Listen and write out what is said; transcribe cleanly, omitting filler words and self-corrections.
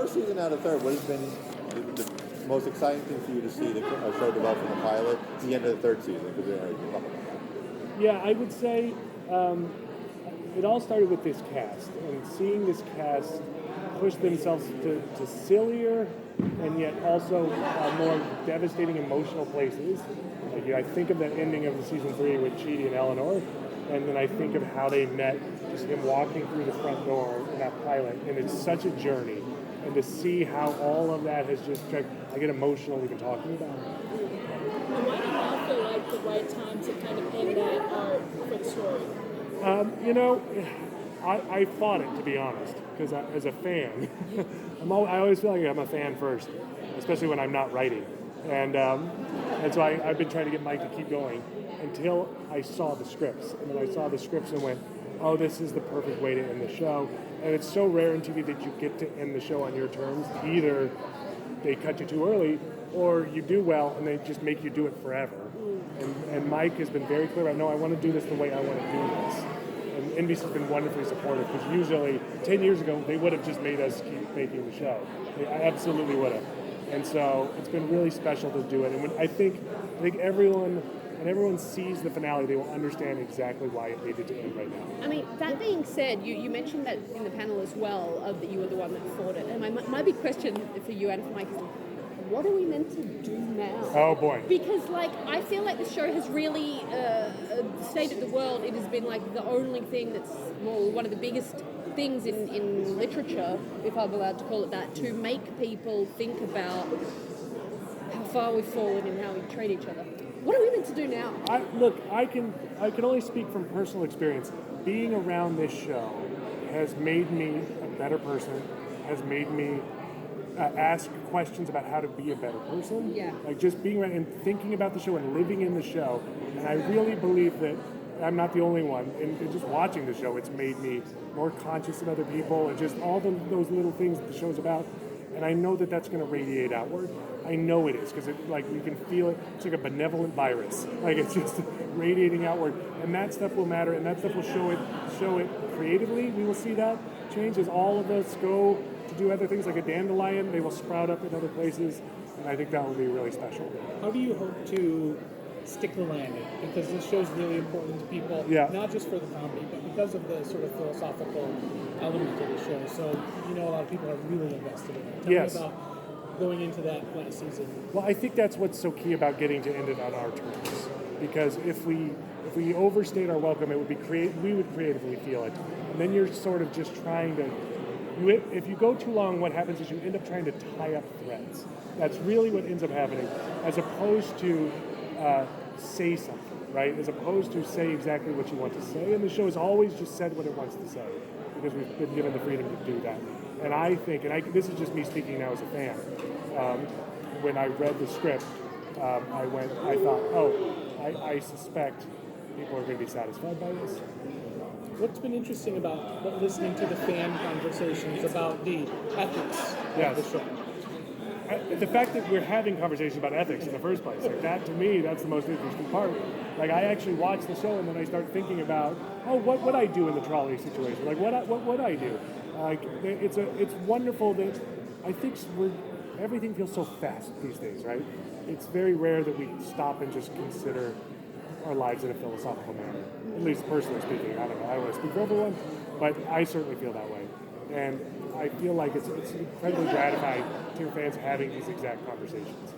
first season out of third, what has been the most exciting thing for you to see the show develop from the pilot to the end of the third season? Because they're already talking about that. Yeah, I would say it all started with this cast, and seeing this cast push themselves to sillier and yet also more devastating emotional places. Like, I think of the ending of the season 3 with Chidi and Eleanor, and then I think of how they met, just him walking through the front door in that pilot, and it's such a journey. And to see how all of that has just, I get emotional even talking about it. And why do you now feel like the right time to kind of end that arc for the story? I fought it, to be honest, because as a fan, I always feel like I'm a fan first, especially when I'm not writing. And so I've been trying to get Mike to keep going until I saw the scripts. And then I saw the scripts and went, oh, this is the perfect way to end the show. And it's so rare in TV that you get to end the show on your terms. Either they cut you too early, or you do well and they just make you do it forever. And Mike has been very clear about, no, I want to do this the way I want to do this. And NBC's been wonderfully supportive, because usually 10 years ago they would have just made us keep making the show. They absolutely would have. And so it's been really special to do it. And I think everyone, when everyone sees the finale, they will understand exactly why it needed to end right now. I mean, that being said, you mentioned that in the panel as well, that you were the one that fought it. And my big question for you and for Mike is, what are we meant to do now? Oh boy. Because I feel like the show has really stated the world. It has been like the only thing that's one of the biggest things in literature, if I'm allowed to call it that, to make people think about how far we've fallen and how we treat each other. What are we meant to do now? I can only speak from personal experience. Being around this show has made me a better person, has made me ask questions about how to be a better person. Yeah. Like just being around and thinking about the show and living in the show. And I really believe that I'm not the only one. And just watching the show, it's made me more conscious of other people and just all those little things that the show's about. And I know that that's going to radiate outward. I know it is, because you can feel it. It's like a benevolent virus. Like, it's just radiating outward. And that stuff will matter, and that stuff will show it creatively. We will see that change as all of us go to do other things, like a dandelion. They will sprout up in other places, and I think that will be really special. How do you hope to stick the landing? Because this show is really important to people, not just for the comedy, but because of the sort of philosophical element of the show. So, a lot of people are really invested in it. Tell me about going into that last season. Well, I think that's what's so key about getting to end it on our terms. Because if we overstayed our welcome, it would be we would creatively feel it. And then you're sort of just trying to, if you go too long, what happens is you end up trying to tie up threads. That's really what ends up happening, as opposed to say something, right? As opposed to say exactly what you want to say. And the show has always just said what it wants to say, because we've been given the freedom to do that. And I think, this is just me speaking now as a fan, when I read the script, I thought, I suspect people are going to be satisfied by this. What's been interesting about listening to the fan conversations about the ethics of the show? The fact that we're having conversations about ethics in the first place, like that, to me, that's the most interesting part. Like, I actually watch the show and then I start thinking about, what would I do in the trolley situation? Like, what would I do? Like, it's wonderful that I think everything feels so fast these days, right? It's very rare that we stop and just consider our lives in a philosophical manner. At least personally speaking, I don't know. I don't want to speak for everyone, but I certainly feel that way. And I feel like it's incredibly gratifying to your fans having these exact conversations.